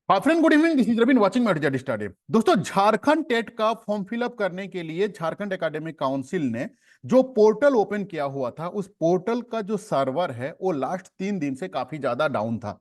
Hi friend, good evening. This is Ravin watching my teacher study. दोस्तों, Jharkhand TET का form fill up करने के लिए झारखंड एकेडमिक काउंसिल ने जो पोर्टल ओपन किया हुआ था, उस पोर्टल का जो सर्वर है वो लास्ट 3 दिन से काफी ज्यादा डाउन था।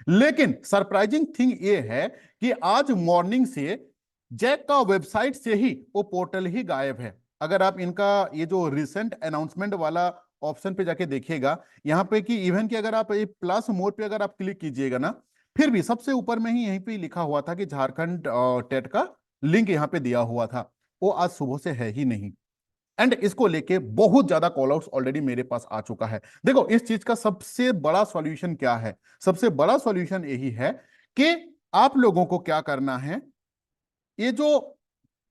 लेकिन सरप्राइजिंग थिंग ये है कि आज मॉर्निंग से जैक का वेबसाइट से ही वो पोर्टल ही गायब है। अगर आप इनका ये जो रिसेंट अनाउंसमेंट वाला ऑप्शन पे जाके देखिएगा, यहाँ पे कि इवन कि अगर आप ये प्लस मोड पे अगर आप क्लिक कीजिएगा ना, फिर भी सबसे ऊपर में ही यहीं पे लिखा हुआ था कि झारखंड टेट का लिंक यहाँ पे दिया हुआ था। वो आज सुबह से है ही नहीं। एंड इसको लेके बहुत ज्यादा कॉल आउट्स ऑलरेडी मेरे पास आ चुका है। देखो, इस चीज का सबसे बड़ा सॉल्यूशन क्या है? सबसे बड़ा सॉल्यूशन यही है कि आप लोगों को क्या करना है, ये जो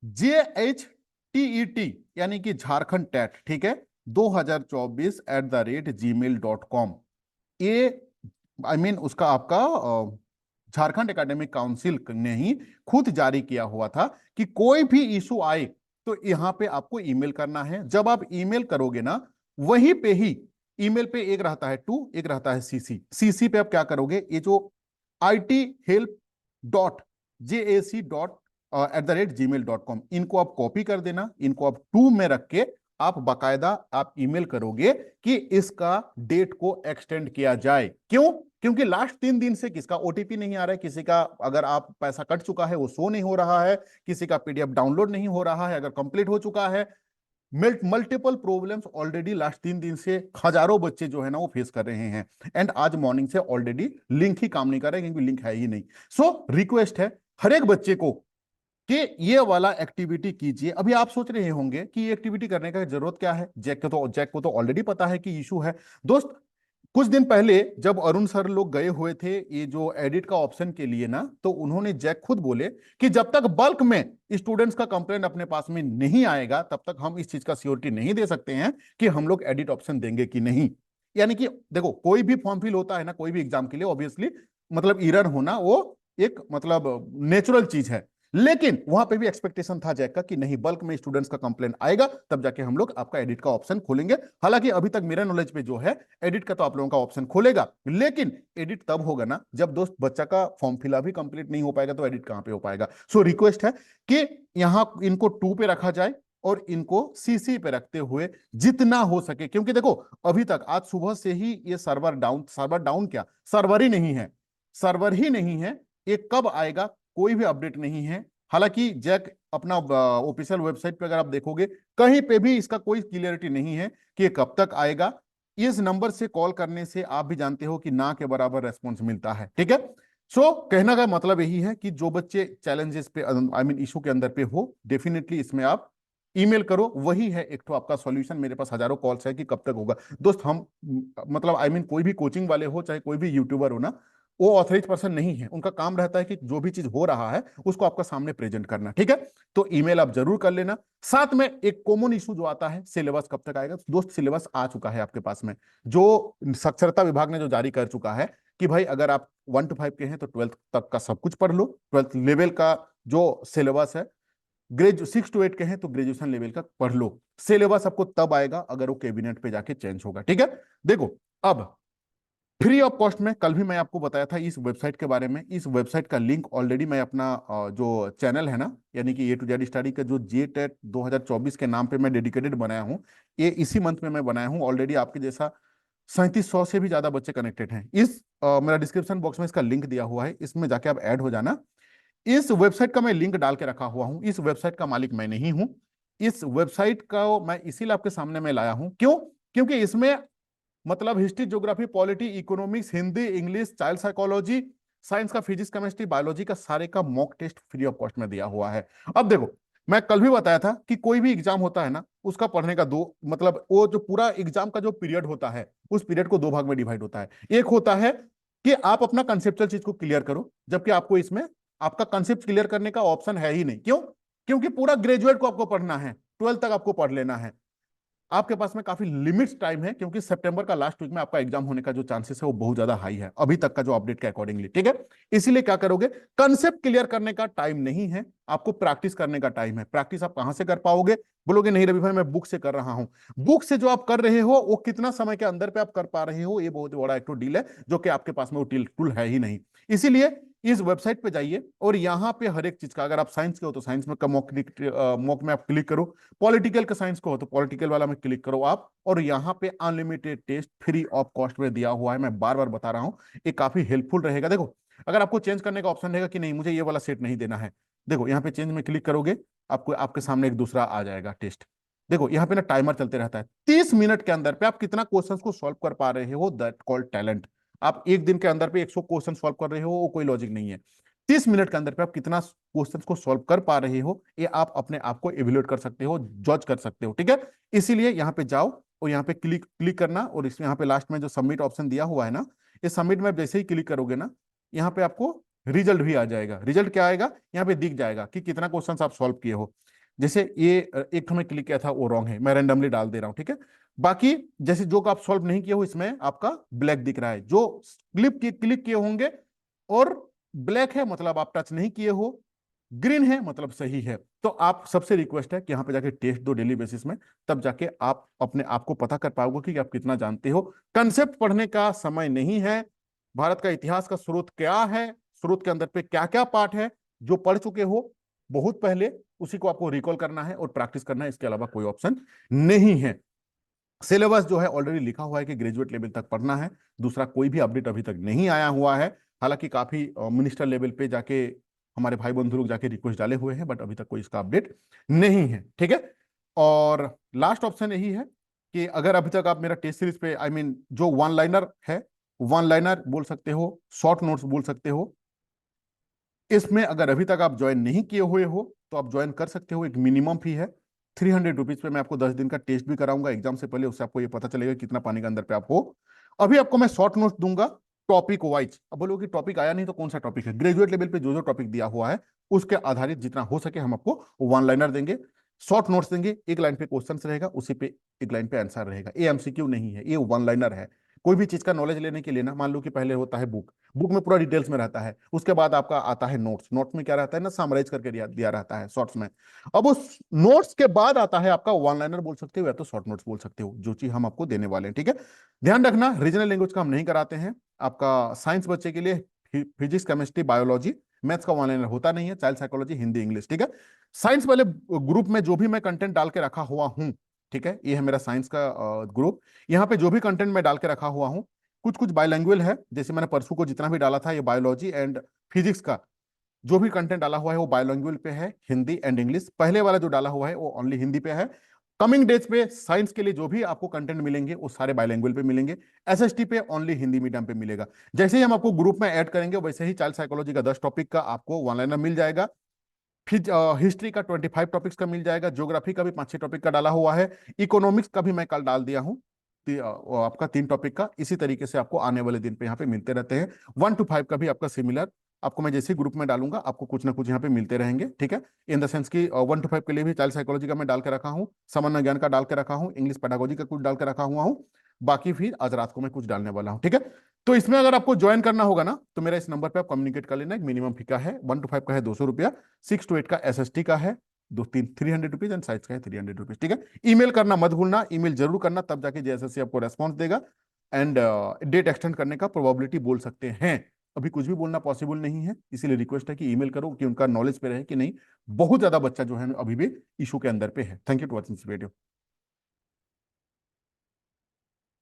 JHTET यानी कि झारखंड टेट, ठीक है, 2024@gmail.com, ये उसका आपका झारखंड एकेडमिक काउंसिल ने ही खुद जारी किया हुआ था कि कोई भी इशू आए तो यहां पे आपको ईमेल करना है। जब आप ईमेल करोगे ना, वहीं पे ही ईमेल पे एक रहता है टू, एक रहता है सीसी पे आप क्या करोगे, ये जो IT help.jac.@gmail.com, इनको आप कॉपी कर देना, इनको आप टू में रख के आप बाकायदा आप ईमेल करोगे कि इसका डेट को एक्सटेंड किया जाए। क्यों? क्योंकि लास्ट 3 दिन से किसका ओटीपी नहीं आ रहा है, किसी का अगर आप पैसा कट चुका है वो शो नहीं हो रहा है, किसी का पीडीएफ डाउनलोड नहीं हो रहा है, अगर कंप्लीट हो चुका है। मल्टीपल प्रॉब्लम्स ऑलरेडी लास्ट 3 दिन से हजारों बच्चे जो है ना वो फेस कर रहे हैं। एंड आज मॉर्निंग से ऑलरेडी लिंक ही काम नहीं कर रहा है, क्योंकि लिंक है ही नहीं। सो रिक्वेस्ट है हर एक बच्चे को कि ये वाला एक्टिविटी कीजिए। अभी आप सोच रहे होंगे कि ये एक्टिविटी करने का जरूरत क्या है, जैक को तो ऑलरेडी पता है कि इशू है। दोस्त, कुछ दिन पहले जब अरुण सर लोग गए हुए थे ये जो एडिट का ऑप्शन के लिए ना, तो उन्होंने जैक खुद बोले कि जब तक बल्क में स्टूडेंट्स का कंप्लेंट अपने पास में नहीं आएगा तब तक हम इस चीज का श्योरिटी नहीं दे सकते हैं कि हम लोग एडिट ऑप्शन देंगे कि नहीं। यानी कि देखो, कोई भी फॉर्म फिल होता है ना कोई भी एग्जाम के लिए, ऑब्वियसली मतलब एरर होना वो एक मतलब नेचुरल चीज है। लेकिन वहां पे भी एक्सपेक्टेशन था जैक का कि नहीं, बल्क में स्टूडेंट्स का कंप्लेंट आएगा तब जाके हम लोग आपका एडिट का ऑप्शन खोलेंगे। हालांकि अभी तक मेरे नॉलेज पे जो है, एडिट का तो आप लोगों का ऑप्शन खोलेगा, लेकिन एडिट तब होगा ना जब दोस्त बच्चा का फॉर्म फिलअप भी कंप्लीट नहीं हो पाएगा तो एडिट कहां पे हो पाएगा। सो रिक्वेस्ट है कि यहां इनको टू पे रखा जाए और इनको सीसी पे रखते हुए जितना हो सके, क्योंकि देखो अभी तक आज सुबह से ही ये सर्वर डाउन क्या, सर्वर ही नहीं है, सर्वर ही नहीं है। ये कब आएगा कोई भी अपडेट नहीं है। हालांकि जैक अपना ऑफिशियल वेबसाइट पे अगर आप देखोगे, कहीं पे भी इसका कोई क्लियरिटी नहीं है कि ये कब तक आएगा। इस नंबर से कॉल करने से आप भी जानते हो कि ना के बराबर रेस्पॉन्स मिलता है, ठीक है। सो कहना का मतलब यही है कि जो बच्चे चैलेंजेस पे इशू के अंदर पे हो, डेफिनेटली इसमें आप ईमेल करो, वही है एक तो आपका सॉल्यूशन। मेरे पास हजारों कॉल्स है कि कब तक होगा। दोस्त, हम मतलब कोई भी कोचिंग वाले हो चाहे कोई भी यूट्यूबर हो ना, वो ऑथराइज पर्सन नहीं है। उनका काम रहता है कि जो भी चीज हो रहा है उसको आपका सामने प्रेजेंट करना, ठीक है। तो ईमेल आप जरूर कर लेना। साथ में एक कॉमन इशू जो आता है, सिलेबस कब तक आएगा। दोस्त, सिलेबस आ चुका है आपके पास में, जो साक्षरता विभाग ने जो जारी कर चुका है कि भाई अगर आप 1 to 5 के हैं तो 12th तक का सब कुछ पढ़ लो। 12th लेवल का जो सिलेबस है, 6 to 8 के हैं तो ग्रेजुएशन लेवल का पढ़ लो। सिलेबस आपको तब आएगा अगर वो कैबिनेट पे जाके चेंज होगा, ठीक है। देखो, अब फ्री ऑफ कॉस्ट में कल भी मैं आपको बताया था इस वेबसाइट के बारे में। इस वेबसाइट का लिंक ऑलरेडी मैं अपना जो चैनल है ना, यानी कि A to Z स्टडी का जो JTET 2024 के नाम पे मैं डेडिकेटेड बनाया हूँ, ये इसी मंथ में मैं बनाया हूँ। ऑलरेडी आपके जैसा 3700 से भी ज्यादा बच्चे कनेक्टेड हैं। मेरा डिस्क्रिप्शन बॉक्स में इसका लिंक दिया हुआ है, इसमें जाके आप ऐड हो जाना। इस वेबसाइट का मैं लिंक डाल के रखा हुआ हूँ। इस वेबसाइट का मालिक मैं नहीं हूँ। इस वेबसाइट का मैं इसीलिए आपके सामने में लाया हूँ, क्यों? क्योंकि इसमें मतलब history, geography, polity, economics, Hindi, English, child psychology, science का फिजिक्स, केमिस्ट्री, बायोलॉजी का सारे का mock test free of cost में दिया हुआ है। अब देखो, मैं कल भी बताया था कि कोई भी एग्जाम होता है ना, उसका पढ़ने का दो मतलब वो जो पूरा एग्जाम का जो पीरियड होता है, उस पीरियड को 2 भाग में डिवाइड होता है। एक होता है कि आप अपना कंसेप्चुअल चीज को क्लियर करो, जबकि आपको इसमें आपका कंसेप्ट क्लियर करने का ऑप्शन है ही नहीं। क्यों? क्योंकि पूरा ग्रेजुएट को आपको पढ़ना है, 12th तक आपको पढ़ लेना है। आपके पास में काफी लिमिट टाइम है, क्योंकि सितंबर का लास्ट वीक में आपका एग्जाम होने का जो चांसेस है वो बहुत ज्यादा हाई है अभी तक का जो अपडेट के अकॉर्डिंगली, ठीक है। इसीलिए क्या करोगे, कंसेप्ट क्लियर करने का टाइम नहीं है, आपको प्रैक्टिस करने का टाइम है। प्रैक्टिस आप कहां से कर पाओगे? बोलोगे नहीं रवि भाई, मैं बुक से कर रहा हूं। बुक से जो आप कर रहे हो वो कितना समय के अंदर पे आप कर पा रहे हो, ये बहुत बड़ा एक तो डील है, जो कि आपके पास में वो टूल है ही नहीं। इसीलिए इस वेबसाइट पे जाइए और यहाँ पे हर एक चीज का, अगर आप साइंस के हो तो साइंस में का मॉक में आप क्लिक करो, पॉलिटिकल का साइंस को हो तो पॉलिटिकल वाला में क्लिक करो आप, और यहाँ पे unlimited test free of cost में दिया हुआ है। मैं बार बार बता रहा हूँ, ये काफी हेल्पफुल रहेगा। देखो, अगर आपको चेंज करने का ऑप्शन रहेगा कि नहीं मुझे ये वाला सेट नहीं देना है, देखो यहाँ पे चेंज में क्लिक करोगे, आपको आपके सामने एक दूसरा आ जाएगा टेस्ट। देखो यहाँ पे ना टाइमर चलते रहता है, 30 मिनट के अंदर पे आप कितना क्वेश्चंस को सॉल्व कर पा रहे हो, दैट कॉल्ड टैलेंट। आप एक दिन के अंदर पे 100 क्वेश्चन सॉल्व कर रहे हो, वो कोई लॉजिक नहीं है। 30 मिनट के अंदर पे आप कितना क्वेश्चंस को सॉल्व कर पा रहे हो, ये आप अपने आप को एवेल्यूएट कर सकते हो, जज कर सकते हो, ठीक है। इसीलिए यहाँ पे जाओ और यहाँ पे क्लिक क्लिक करना, और इसमें यहाँ पे लास्ट में जो सबमिट ऑप्शन दिया हुआ है ना, ये सबमिट में जैसे ही क्लिक करोगे ना, यहाँ पे आपको रिजल्ट भी आ जाएगा। रिजल्ट क्या आएगा, यहाँ पे दिख जाएगा कि कितना क्वेश्चन आप सॉल्व किए हो। जैसे ये एक मैं क्लिक किया था वो रॉन्ग है, मैं रैंडमली डाल दे रहा हूं, ठीक है। बाकी जैसे जो आप सॉल्व नहीं किए हो, इसमें आपका ब्लैक दिख रहा है। जो क्लिक किए होंगे और ब्लैक है मतलब आप टच नहीं किए हो, ग्रीन है मतलब सही है। तो आप सबसे रिक्वेस्ट है कि यहाँ पे जाके टेस्ट दो डेली बेसिस में, तब जाके आप अपने आप को पता कर पाओगे कि आप कितना जानते हो। कंसेप्ट पढ़ने का समय नहीं है। भारत का इतिहास का स्रोत क्या है, स्रोत के अंदर पे क्या क्या पार्ट है, जो पढ़ चुके हो बहुत पहले, उसी को आपको रिकॉल करना है और प्रैक्टिस करना है, इसके अलावा कोई ऑप्शन नहीं है। सिलेबस जो है ऑलरेडी लिखा हुआ है कि ग्रेजुएट लेवल तक पढ़ना है, दूसरा कोई भी अपडेट अभी तक नहीं आया हुआ है। हालांकि काफी मिनिस्टर लेवल पे जाके हमारे भाई बंधु लोग जाके रिक्वेस्ट डाले हुए हैं, बट अभी तक कोई इसका अपडेट नहीं है, ठीक है। और लास्ट ऑप्शन यही है कि अगर अभी तक आप मेरा टेस्ट सीरीज पे आई मीन जो वन लाइनर है, वन लाइनर बोल सकते हो, शॉर्ट नोट्स बोल सकते हो, इसमें अगर अभी तक आप ज्वाइन नहीं किए हुए हो तो आप ज्वाइन कर सकते हो। एक मिनिमम फी है 300 रुपीज पे। मैं आपको 10 दिन का टेस्ट भी कराऊंगा एग्जाम से पहले, उससे आपको ये पता चलेगा कितना पानी के अंदर पे आप हो। अभी आपको मैं शॉर्ट नोट्स दूंगा टॉपिक वाइज। अब बोलो कि टॉपिक आया नहीं तो कौन सा टॉपिक है, ग्रेजुएट लेवल पे जो जो टॉपिक दिया हुआ है उसके आधारित जितना हो सके हम आपको वन लाइनर देंगे, शॉर्ट नोट्स देंगे। एक लाइन पे क्वेश्चन रहेगा, उसी पे एक लाइन पे आंसर रहेगा। ये एमसीक्यू नहीं है, ये वन लाइनर है। कोई भी चीज का नॉलेज लेने के लिए ना, मान लो कि पहले होता है बुक, बुक में पूरा डिटेल्स में रहता है, उसके बाद आपका आता है नोट्स, नोट्स में क्या रहता है ना, समराइज करके दिया रहता है शॉर्ट्स में। अब उस नोट्स के बाद आता है आपका वन लाइनर बोल सकते हो या तो शॉर्ट नोट्स बोल सकते हो, जो चीज हम आपको देने वाले हैं, ठीक है। ध्यान रखना, रीजनल लैंग्वेज का हम नहीं कराते हैं। आपका साइंस बच्चे के लिए फिजिक्स केमिस्ट्री बायोलॉजी, मैथ्स का वन लाइनर होता नहीं है, चाइल्ड साइकोलॉजी हिंदी इंग्लिश, ठीक है। साइंस वाले ग्रुप में जो भी मैं कंटेंट डाल के रखा हुआ हूं, ठीक है, ये है मेरा साइंस का ग्रुप। यहाँ पे जो भी कंटेंट मैं डाल के रखा हुआ हूं, कुछ कुछ बायलैंग्वेज है, जैसे मैंने परसों को जितना भी डाला था ये बायोलॉजी एंड फिजिक्स का जो भी कंटेंट डाला हुआ है वो बायलैंग्वेज पे है, हिंदी एंड इंग्लिश। पहले वाला जो डाला हुआ है वो ओनली हिंदी पे है। कमिंग डेज पे साइंस के लिए जो भी आपको कंटेंट मिलेंगे वो सारे बायलैंग्वेज पे मिलेंगे। एसएसटी पे ओनली हिंदी मीडियम पे मिलेगा। जैसे ही हम आपको ग्रुप में ऐड करेंगे वैसे ही चाइल्ड साइकोलॉजी का 10 टॉपिक का आपको वन लाइनर मिल जाएगा, फिर हिस्ट्री का 25 टॉपिक्स का मिल जाएगा, ज्योग्राफी का भी 5-6 टॉपिक का डाला हुआ है, इकोनॉमिक्स का भी मैं कल डाल दिया हूँ आपका 3 टॉपिक का। इसी तरीके से आपको आने वाले दिन पे यहाँ पे मिलते रहते हैं। 1 to 5 का भी आपका सिमिलर आपको मैं जैसे ग्रुप में डालूंगा आपको कुछ ना कुछ यहाँ पे मिलते रहेंगे, ठीक है। इन द सेंस की 1 to 5 के लिए भी चाइल्ड साइकोलॉजी का मैं डाल के रखा हूँ, सामान्य ज्ञान का डाल के रखा हूँ, इंग्लिश पेडागोजी का कुछ डाल के रखा हुआ हूँ, बाकी फिर आज रात को मैं कुछ डालने वाला हूँ, ठीक है। तो इसमें अगर आपको ज्वाइन करना होगा ना तो मेरा इस नंबर पे आप कम्युनिकेट कर लेना। एक मिनिमम फी का है, 1 to 5 का है 200 रुपया, 6 to 8 का एसएसटी का है 300 रुपीज एंड साइज का है 300 रुपीज, ठीक है। ईमेल करना मत भूलना, ईमेल जरूर करना, तब जाके जेएसएससी आपको रेस्पॉन्स देगा एंड डेट एक्सटेंड करने का प्रोबेबिलिटी बोल सकते हैं। अभी कुछ भी बोलना पॉसिबल नहीं है, इसीलिए रिक्वेस्ट है कि ईमेल करो कि उनका नॉलेज पे रहे कि नहीं बहुत ज्यादा बच्चा जो है अभी भी इशू के अंदर पे है। Thank you to watching this video.